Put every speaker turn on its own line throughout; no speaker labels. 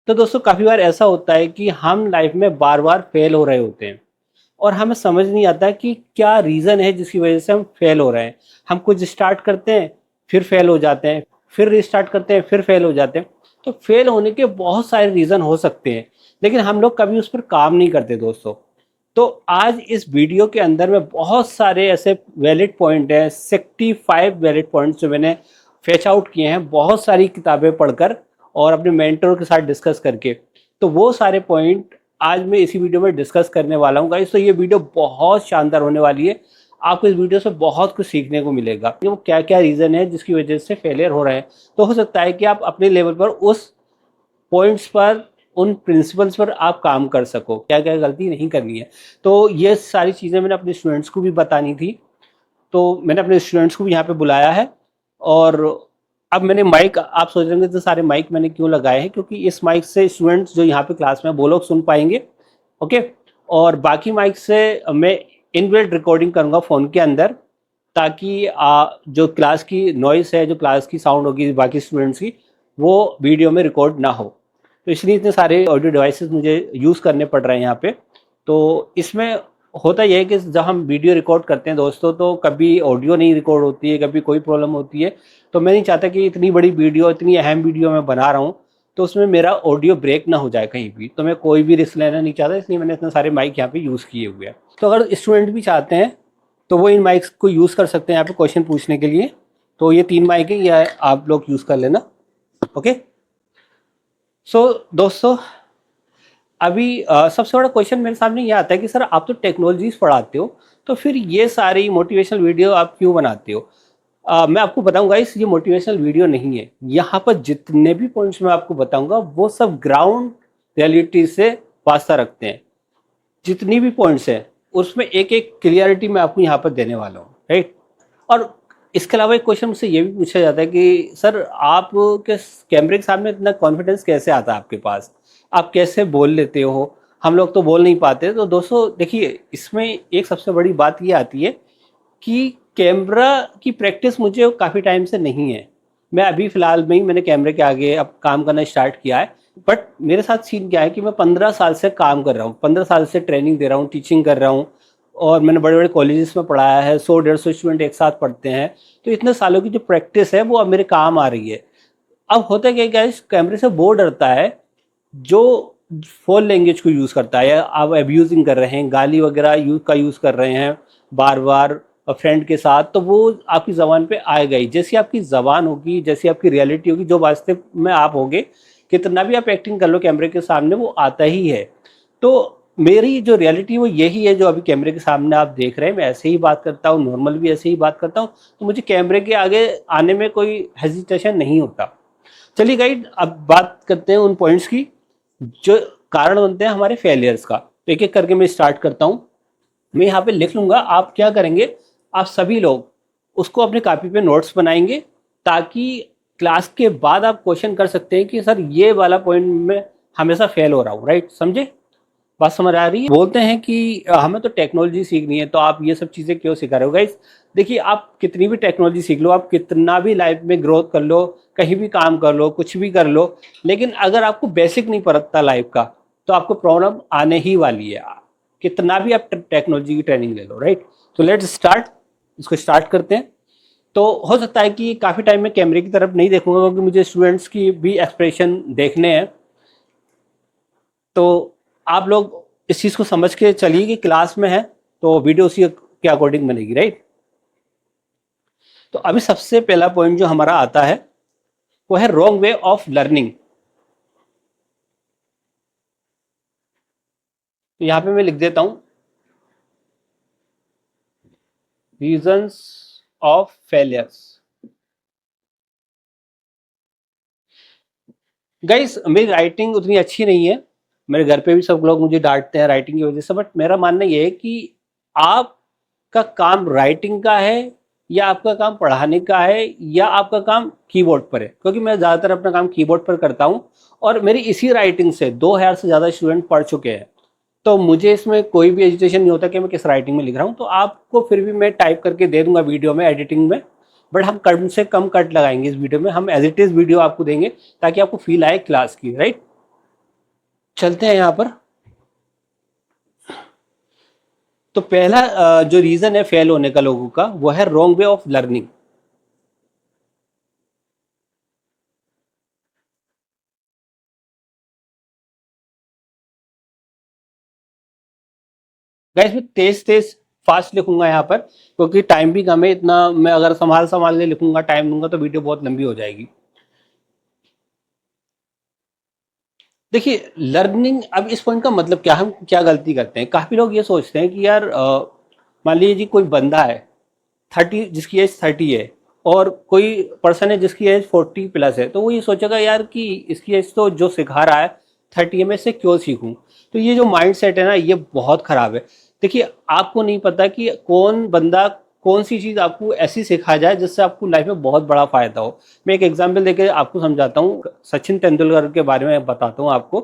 तो दोस्तों काफ़ी बार ऐसा होता है कि हम लाइफ में बार बार फेल हो रहे होते हैं और हमें समझ नहीं आता कि क्या रीज़न है जिसकी वजह से हम फेल हो रहे हैं। हम कुछ स्टार्ट करते हैं, फिर फेल हो जाते हैं, फिर रिस्टार्ट करते हैं, फिर फेल हो जाते हैं। तो फेल होने के बहुत सारे रीज़न हो सकते हैं, लेकिन हम लोग कभी उस पर काम नहीं करते दोस्तों। तो आज इस वीडियो के अंदर में बहुत सारे ऐसे वैलिड पॉइंट हैं, 65 वैलिड पॉइंट्स जो मैंने फेच आउट किए हैं बहुत सारी किताबें पढ़कर और अपने मेंटर के साथ डिस्कस करके। तो वो सारे पॉइंट आज मैं इसी वीडियो में डिस्कस करने वाला हूँ गाइस। तो ये वीडियो बहुत शानदार होने वाली है। आपको इस वीडियो से बहुत कुछ सीखने को मिलेगा कि वो क्या क्या रीज़न है जिसकी वजह से फेलियर हो रहे हैं। तो हो सकता है कि आप अपने लेवल पर उस पॉइंट्स पर, उन प्रिंसिपल्स पर आप काम कर सको, क्या क्या गलती नहीं करनी है। तो ये सारी चीज़ें मैंने अपने स्टूडेंट्स को भी बतानी थी, तो मैंने अपने स्टूडेंट्स को भी यहाँ पे बुलाया है। और अब मैंने माइक, आप सोच रहे होंगे तो सारे माइक मैंने क्यों लगाए हैं, क्योंकि इस माइक से स्टूडेंट्स जो यहाँ पे क्लास में वो लोग सुन पाएंगे। ओके। और बाकी माइक से मैं इनबिल्ट रिकॉर्डिंग करूँगा फ़ोन के अंदर, ताकि जो क्लास की नॉइस है, जो क्लास की साउंड होगी बाकी स्टूडेंट्स की, वो वीडियो में रिकॉर्ड ना हो। तो इसलिए इतने सारे ऑडियो डिवाइसेस मुझे यूज़ करने पड़ रहे हैं यहाँ पे। तो इसमें होता यह है कि जब हम वीडियो रिकॉर्ड करते हैं दोस्तों, तो कभी ऑडियो नहीं रिकॉर्ड होती है, कभी कोई प्रॉब्लम होती है। तो मैं नहीं चाहता कि इतनी बड़ी वीडियो, इतनी अहम वीडियो मैं बना रहा हूँ तो उसमें मेरा ऑडियो ब्रेक ना हो जाए कहीं भी। तो मैं कोई भी रिस्क लेना नहीं चाहता, इसलिए मैंने इतने सारे माइक यहाँ पे यूज़ किए हुए हैं। तो अगर स्टूडेंट भी चाहते हैं तो वो इन माइक्स को यूज़ कर सकते हैं यहाँ पे क्वेश्चन पूछने के लिए। तो ये 3 माइक है, ये आप लोग यूज़ कर लेना। ओके। सो दोस्तों, अभी सबसे बड़ा क्वेश्चन मेरे सामने ये आता है कि सर आप तो टेक्नोलॉजीज पढ़ाते हो, तो फिर ये सारी मोटिवेशनल वीडियो आप क्यों बनाते हो? मैं आपको बताऊंगा इस, ये मोटिवेशनल वीडियो नहीं है। यहाँ पर जितने भी पॉइंट्स मैं आपको बताऊंगा वो सब ग्राउंड रियलिटी से वास्ता रखते हैं। जितनी भी पॉइंट्स हैं उसमें एक एक क्लियरिटी मैं आपको यहाँ पर देने वाला हूँ, राइट। और इसके अलावा एक क्वेश्चन मुझसे ये भी पूछा जाता है कि सर आप के कैमरे के सामने इतना कॉन्फिडेंस कैसे आता है आपके पास, आप कैसे बोल लेते हो, हम लोग तो बोल नहीं पाते। तो दोस्तों देखिए, इसमें एक सबसे बड़ी बात ये आती है कि कैमरा की प्रैक्टिस मुझे काफ़ी टाइम से नहीं है। मैं अभी फ़िलहाल में ही मैंने कैमरे के आगे अब काम करना स्टार्ट किया है। बट मेरे साथ सीन क्या है कि मैं 15 साल से काम कर रहा हूँ, 15 साल से ट्रेनिंग दे रहा हूँ, टीचिंग कर रहा हूँ। और मैंने बड़े बड़े कॉलेजेस में पढ़ाया है, 100-150 स्टूडेंट एक साथ पढ़ते हैं। तो इतने सालों की जो प्रैक्टिस है वो अब मेरे काम आ रही है। अब होता क्या है guys, कैमरे से वो डरता है जो फोल लैंग्वेज को यूज़ करता है, या आप एब्यूजिंग कर रहे हैं, गाली वगैरह यूज़ कर रहे हैं बार बार फ्रेंड के साथ, तो वो आपकी ज़बान पे आएगा ही। जैसी आपकी ज़बान होगी, जैसी आपकी रियलिटी होगी, जो वास्तव में आप होगे, कितना भी आप एक्टिंग कर लो कैमरे के सामने, वो आता ही है। तो मेरी जो रियलिटी वो यही है जो अभी कैमरे के सामने आप देख रहे हैं। मैं ऐसे ही बात करता हूँ, नॉर्मल भी ऐसे ही बात करता हूँ। तो मुझे कैमरे के आगे आने में कोई हेजिटेशन नहीं होता। चलिए गाइड, अब बात करते हैं उन पॉइंट्स की जो कारण बनते हैं हमारे फेलियर्स का। तो एक एक करके मैं स्टार्ट करता हूँ। मैं यहाँ पे लिख लूँगा, आप क्या करेंगे, आप सभी लोग उसको अपने कॉपी पे नोट्स बनाएंगे, ताकि क्लास के बाद आप क्वेश्चन कर सकते हैं कि सर ये वाला पॉइंट में हमेशा फेल हो रहा हूँ, राइट। समझे? बात समझ आ रही है? बोलते हैं कि हमें तो टेक्नोलॉजी सीखनी है, तो आप ये सब चीज़ें क्यों सिखा रहे हो गाइस? देखिए, आप कितनी भी टेक्नोलॉजी सीख लो, आप कितना भी लाइफ में ग्रोथ कर लो, कहीं भी काम कर लो, कुछ भी कर लो, लेकिन अगर आपको बेसिक नहीं पता लाइफ का, तो आपको प्रॉब्लम आने ही वाली है, कितना भी आप टेक्नोलॉजी की ट्रेनिंग ले लो, राइट। तो लेट्स स्टार्ट, इसको स्टार्ट करते हैं। तो हो सकता है कि काफ़ी टाइम में कैमरे की तरफ नहीं देखूंगा, क्योंकि मुझे स्टूडेंट्स की भी एक्सप्रेशन देखने हैं। तो आप लोग इस चीज़ को समझ के चलिए कि क्लास में है तो वीडियो उसी के अकॉर्डिंग बनेगी, राइट। तो अभी सबसे पहला पॉइंट जो हमारा आता है वो है रॉन्ग वे ऑफ लर्निंग। तो यहाँ पे मैं लिख देता हूँ रीजंस ऑफ फेलियर्स। गाइस, मेरी राइटिंग उतनी अच्छी नहीं है, मेरे घर पे भी सब लोग मुझे डांटते हैं राइटिंग की वजह से। बट मेरा मानना ये है कि आपका काम राइटिंग का है, या आपका काम पढ़ाने का है, या आपका काम कीबोर्ड पर है। क्योंकि मैं ज़्यादातर अपना काम कीबोर्ड पर करता हूँ, और मेरी इसी राइटिंग से 2000 से ज़्यादा स्टूडेंट पढ़ चुके हैं। तो मुझे इसमें कोई भी एजिटेशन नहीं होता कि मैं किस राइटिंग में लिख रहा हूँ। तो आपको फिर भी मैं टाइप करके दे दूंगा वीडियो में, एडिटिंग में। बट हम कम से कम कट लगाएंगे इस वीडियो में, हम एज इट इज़ वीडियो आपको देंगे ताकि आपको फील आए क्लास की, राइट। चलते हैं यहाँ पर। तो पहला जो रीजन है फेल होने का लोगों का, वो है wrong way of learning. Guys मैं तेज तेज फास्ट लिखूंगा यहाँ पर, क्योंकि टाइम भी कम है। इतना मैं अगर संभाल संभाल के लिखूंगा, टाइम दूंगा, तो वीडियो बहुत लंबी हो जाएगी। देखिए लर्निंग, अब इस पॉइंट का मतलब क्या, हम क्या गलती करते हैं, काफी लोग ये सोचते हैं कि यार मान लीजिए जी कोई बंदा है 30, जिसकी एज 30 है, और कोई पर्सन है जिसकी एज 40 प्लस है, तो वो ये सोचेगा यार कि इसकी एज तो जो सिखा रहा है 30 है, मैं इससे क्यों सीखूं। तो ये जो माइंड सेट है ना, ये बहुत खराब है। देखिए आपको नहीं पता कि कौन बंदा कौन सी चीज़ आपको ऐसी सिखा जाए जिससे आपको लाइफ में बहुत बड़ा फायदा हो। मैं एक एग्जांपल देके आपको समझाता हूँ। सचिन तेंदुलकर के बारे में बताता हूँ आपको।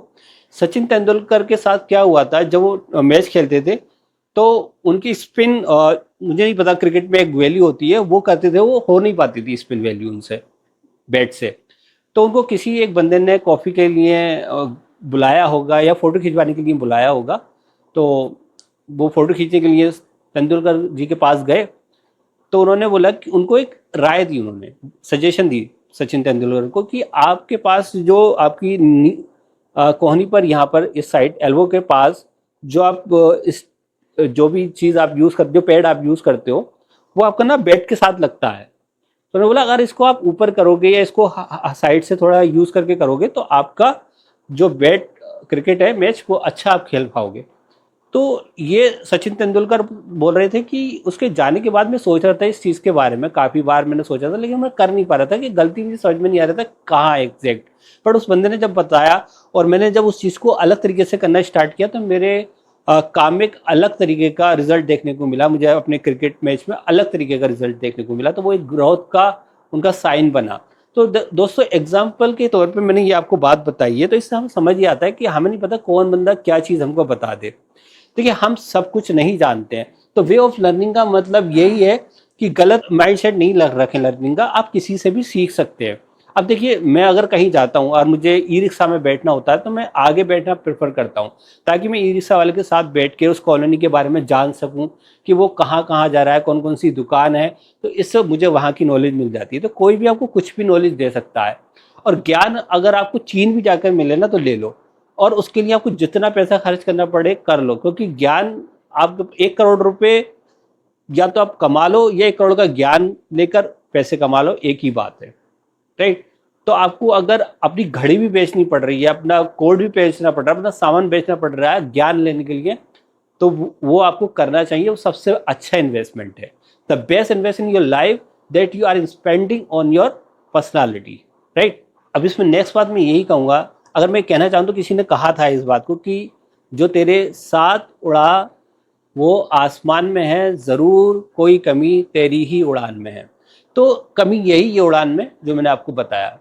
सचिन तेंदुलकर के साथ क्या हुआ था, जब वो मैच खेलते थे तो उनकी स्पिन, मुझे नहीं पता, क्रिकेट में एक वैल्यू होती है, वो करते थे, वो हो नहीं पाती थी स्पिन वैल्यू उनसे, बैट से। तो उनको किसी एक बंदे ने कॉफ़ी के लिए बुलाया होगा, या फ़ोटो खिंचवाने के लिए बुलाया होगा। तो वो फ़ोटो खींचने के लिए तेंदुलकर जी के पास गए। तो उन्होंने बोला कि उनको एक राय दी, उन्होंने सजेशन दी सचिन तेंदुलकर को कि आपके पास जो आपकी कोहनी पर, यहाँ पर इस साइड एल्बो के पास, जो आप इस जो भी चीज़ आप यूज़ करते हो, पैड आप यूज़ करते हो, वो आपका ना बैट के साथ लगता है। तो उन्होंने बोला अगर इसको आप ऊपर करोगे या इसको साइड से थोड़ा यूज़ करके करोगे, तो आपका जो बैट क्रिकेट है मैच, वो अच्छा आप खेल पाओगे। तो ये सचिन तेंदुलकर बोल रहे थे कि उसके जाने के बाद मैं सोच रहा था इस चीज़ के बारे में, काफ़ी बार मैंने सोचा था, लेकिन मैं कर नहीं पा रहा था कि गलती मुझे समझ में नहीं आ रहा था कहाँ एग्जैक्ट। पर उस बंदे ने जब बताया, और मैंने जब उस चीज़ को अलग तरीके से करना स्टार्ट किया, तो मेरे काम में एक अलग तरीके का रिजल्ट देखने को मिला। मुझे अपने क्रिकेट मैच में अलग तरीके का रिजल्ट देखने को मिला। तो वो एक ग्रोथ का उनका साइन बना। तो दोस्तों एग्जाम्पल के तौर पे मैंने ये आपको बात बताई है, तो इससे हम समझ ही आता है कि हमें नहीं पता कौन बंदा क्या चीज़ हमको बता दे। देखिए हम सब कुछ नहीं जानते हैं। तो वे ऑफ लर्निंग का मतलब यही है कि गलत माइंडसेट नहीं लग रखें लर्निंग का, आप किसी से भी सीख सकते हैं। अब देखिए मैं अगर कहीं जाता हूँ और मुझे ई रिक्शा में बैठना होता है, तो मैं आगे बैठना प्रेफर करता हूँ, ताकि मैं ई रिक्शा वाले के साथ बैठ के उस कॉलोनी के बारे में जान सकूँ कि वो कहाँ कहाँ जा रहा है, कौन कौन सी दुकान है। तो इससे मुझे वहाँ की नॉलेज मिल जाती है। तो कोई भी आपको कुछ भी नॉलेज दे सकता है। और ज्ञान अगर आपको चीन भी जाकर मिले ना, तो ले लो, और उसके लिए आपको जितना पैसा खर्च करना पड़े कर लो, क्योंकि ज्ञान, आप 1 करोड़ रुपए या तो आप कमा लो, या 1 करोड़ का ज्ञान लेकर पैसे कमा लो, एक ही बात है, राइट। तो आपको अगर अपनी घड़ी भी बेचनी पड़ रही है, अपना कोड भी बेचना पड़ रहा है, अपना सामान बेचना पड़ रहा है ज्ञान लेने के लिए, तो वो आपको करना चाहिए। वो सबसे अच्छा इन्वेस्टमेंट है। The best invest in your life that you are spending on your personality, right. अब इसमें नेक्स्ट बात मैं यही कहूँगा, अगर मैं कहना चाहूँ तो किसी ने कहा था इस बात को कि जो तेरे साथ उड़ा वो आसमान में है, ज़रूर कोई कमी तेरी ही उड़ान में है। तो कमी यही है उड़ान में, जो मैंने आपको बताया।